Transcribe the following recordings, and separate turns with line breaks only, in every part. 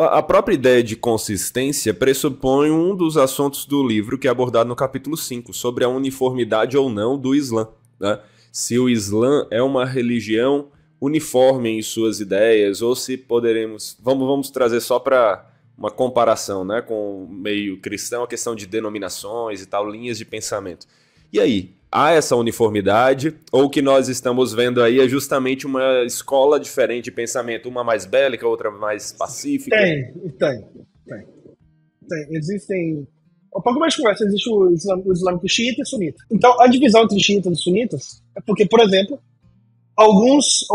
A própria ideia de consistência pressupõe um dos assuntos do livro que é abordado no capítulo 5 sobre a uniformidade ou não do Islã, né? Se o Islã é uma religião uniforme em suas ideias, ou se poderemos... Vamos trazer só para uma comparação, né, com o meio cristão, a questão de denominações e tal, linhas de pensamento. E aí, há essa uniformidade, ou o que nós estamos vendo aí é justamente uma escola diferente de pensamento, uma mais bélica, outra mais pacífica?
Tem. Existem... Um pouco mais de conversa, existe o islâmico xiita e sunita. Então, a divisão entre xiitas e sunitas é porque, por exemplo, alguns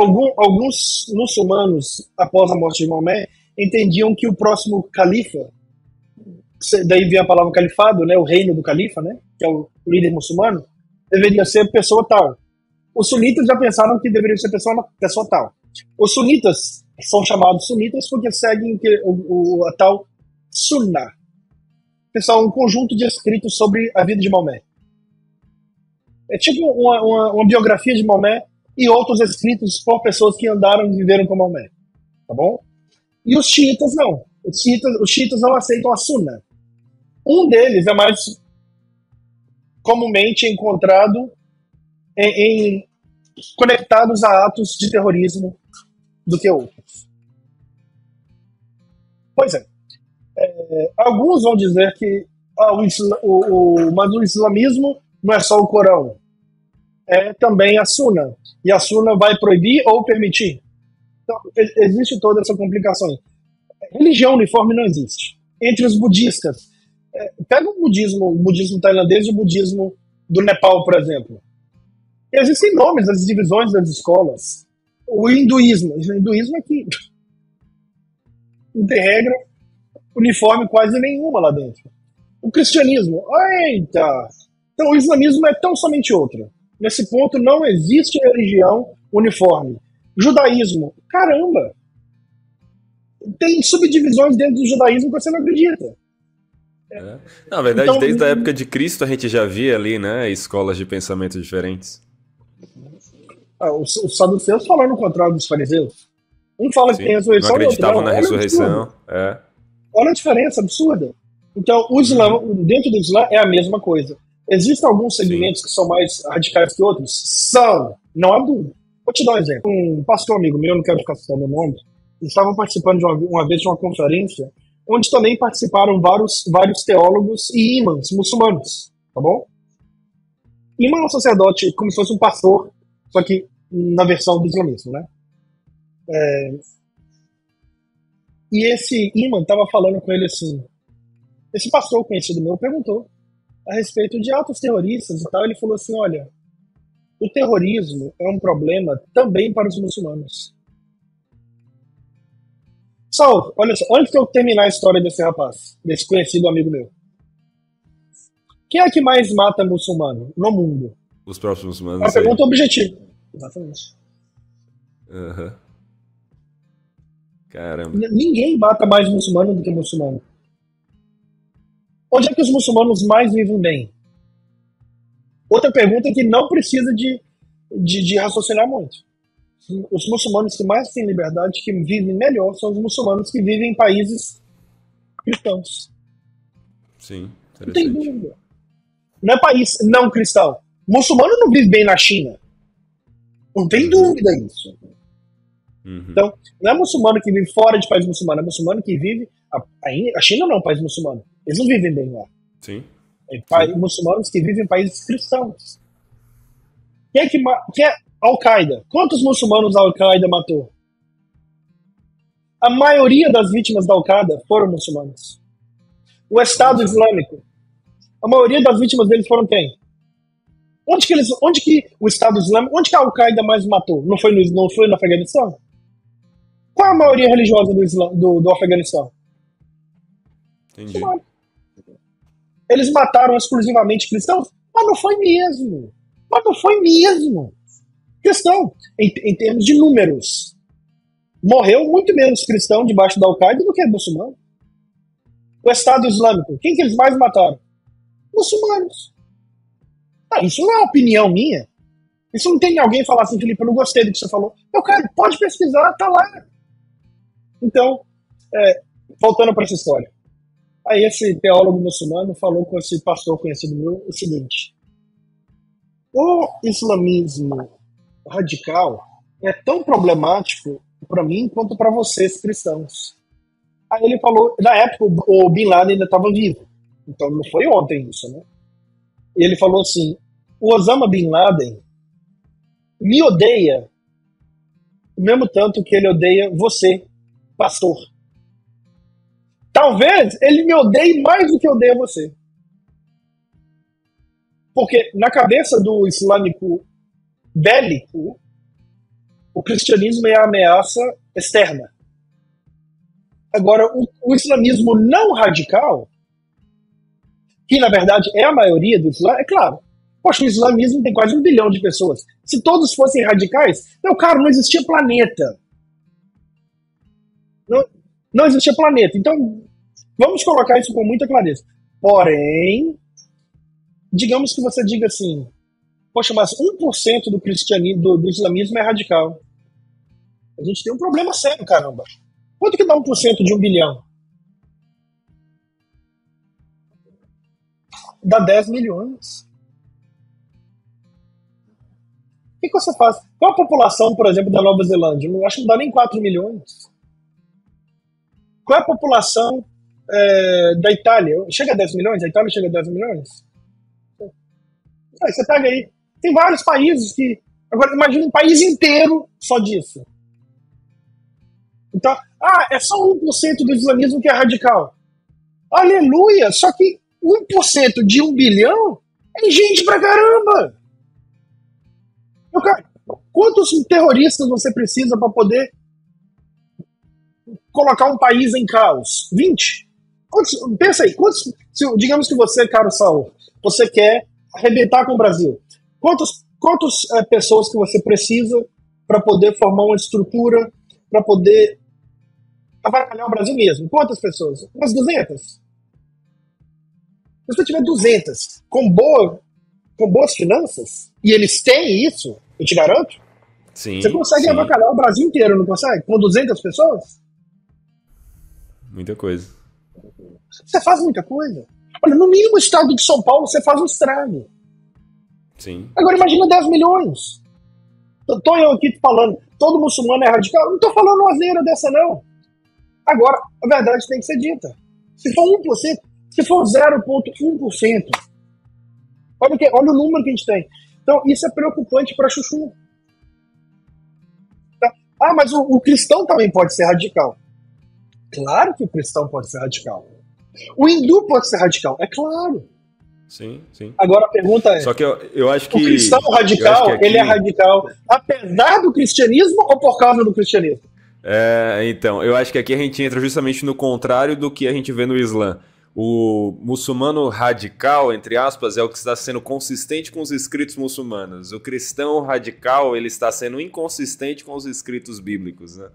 muçulmanos, após a morte de Maomé, entendiam que o próximo califa, daí vem a palavra califado, né, o reino do califa, né, que é o líder muçulmano, deveria ser pessoa tal. Os sunitas já pensaram que deveria ser pessoa tal. Os sunitas são chamados sunitas porque seguem a tal sunnah, que são um conjunto de escritos sobre a vida de Maomé. É tipo uma biografia de Maomé e outros escritos por pessoas que andaram e viveram com Maomé. Tá bom? E os xiitas não. Os xiitas não aceitam a sunnah. Um deles é mais comumente encontrado conectados a atos de terrorismo do que outros. Pois é. Alguns vão dizer que mas o islamismo não é só o Corão, é também a Sunna. E a Sunna vai proibir ou permitir. Então, existe toda essa complicação. Religião uniforme não existe. Entre os budistas, pega o budismo tailandês e o budismo do Nepal, por exemplo. Existem nomes das divisões das escolas. O hinduísmo é que não tem regra uniforme quase nenhuma lá dentro. O cristianismo, eita! Então o islamismo é tão somente outra. Nesse ponto não existe religião uniforme. Judaísmo, caramba! Tem subdivisões dentro do judaísmo que você não acredita.
Na verdade, então, desde a época de Cristo a gente já via ali, né, escolas de pensamento diferentes.
Os saduceus falaram o contrário dos fariseus. Um fala que tem ressurreição,
não acreditavam na ressurreição.
Olha a diferença absurda. Então, o Islã, dentro do Islã, é a mesma coisa. Existem alguns segmentos que são mais radicais que outros? São, não há dúvida. Vou te dar um exemplo. Um pastor amigo meu, não quero ficar citando o nome, estava participando uma vez de uma conferência onde também participaram vários teólogos e imãs muçulmanos, tá bom? Imã é um sacerdote como se fosse um pastor, só que na versão do islamismo, né? E esse imã estava falando com ele assim, esse pastor conhecido meu perguntou a respeito de atos terroristas e tal, ele falou assim, olha, o terrorismo é um problema também para os muçulmanos. Salve, olha só, antes de eu terminar a história desse rapaz, desse conhecido amigo meu, quem é que mais mata muçulmano no mundo?
Os próprios muçulmanos.
Uma pergunta objetiva. Exatamente.
Uhum. Caramba.
Ninguém mata mais muçulmano do que muçulmano. Onde é que os muçulmanos mais vivem bem? Outra pergunta que não precisa de raciocinar muito. Os muçulmanos que mais têm liberdade, que vivem melhor, são os muçulmanos que vivem em países cristãos.
Sim,
não tem dúvida. Não é país não cristão. Muçulmano não vive bem na China. Não tem dúvida disso. Então, não é muçulmano que vive fora de país muçulmano, é muçulmano que vive... A China não é um país muçulmano. Eles não vivem bem lá.
Sim.
Muçulmanos que vivem em países cristãos. Quem é Al-Qaeda? Quantos muçulmanos a Al-Qaeda matou? A maioria das vítimas da Al-Qaeda foram muçulmanos. O Estado Islâmico, a maioria das vítimas deles foram quem? Onde que o Estado Islâmico, onde que a Al-Qaeda mais matou? Não foi no Afeganistão? Qual a maioria religiosa do Afeganistão?
Entendi.
Eles mataram exclusivamente cristãos? Mas não foi mesmo. Questão, em termos de números, morreu muito menos cristão debaixo da Al-Qaeda do que muçulmano. O Estado Islâmico, quem que eles mais mataram? Muçulmanos. Isso não é opinião minha. Isso não tem alguém falar assim, Felipe, eu não gostei do que você falou. Cara, pode pesquisar, tá lá. Então, voltando para essa história. Aí esse teólogo muçulmano falou com esse pastor conhecido meu o seguinte: o islamismo radical é tão problemático para mim quanto para vocês cristãos. Aí ele falou, na época o Bin Laden ainda estava vivo, então não foi ontem isso, né? E ele falou assim: o Osama Bin Laden me odeia o mesmo tanto que ele odeia você, pastor. Talvez ele me odeie mais do que odeia você. Porque na cabeça do islâmico bélico, o cristianismo é a ameaça externa. Agora, o islamismo não radical, que na verdade é a maioria do Islã, é claro. Poxa, o islamismo tem quase 1 bilhão de pessoas. Se todos fossem radicais, meu caro, não existia planeta. Não, não existia planeta. Então, vamos colocar isso com muita clareza. Porém, digamos que você diga assim: poxa, mas 1% do cristianismo, do islamismo é radical. A gente tem um problema sério, caramba. Quanto que dá 1% de 1 bilhão? Dá 10 milhões. O que você faz? Qual a população, por exemplo, da Nova Zelândia? Eu acho que não dá nem 4 milhões. Qual é a população da Itália? Chega a 10 milhões? A Itália chega a 10 milhões? Aí você pega aí. Tem vários países que... Agora, imagina um país inteiro só disso. Então, é só 1% do islamismo que é radical. Aleluia! Só que 1% de 1 bilhão é gente pra caramba! Quantos terroristas você precisa para poder colocar um país em caos? 20? Pensa aí, digamos que você, caro Saul, você quer arrebentar com o Brasil. Quantas pessoas que você precisa para poder formar uma estrutura, para poder avacalhar o Brasil mesmo? Quantas pessoas? Umas 200? Se você tiver 200 com boas finanças, e eles têm isso, eu te garanto,
sim,
você consegue
sim.
avacalhar o Brasil inteiro, não consegue? Com 200 pessoas?
Muita coisa.
Você faz muita coisa. Olha, no mínimo o estado de São Paulo você faz um estrago.
Sim.
Agora imagina 10 milhões. Tô eu aqui falando, todo muçulmano é radical. Não tô falando uma asneira dessa, não. Agora, a verdade tem que ser dita. Se for 1%, se for 0,1%, olha o número que a gente tem. Então, isso é preocupante para Chuchu. Mas o cristão também pode ser radical. Claro que o cristão pode ser radical. O hindu pode ser radical, é claro.
Sim, sim.
Agora a pergunta é:
só que eu acho que
o cristão radical, aqui... ele é radical apesar do cristianismo ou por causa do cristianismo?
Então, eu acho que aqui a gente entra justamente no contrário do que a gente vê no Islã. O muçulmano radical, entre aspas, é o que está sendo consistente com os escritos muçulmanos. O cristão radical, ele está sendo inconsistente com os escritos bíblicos, né?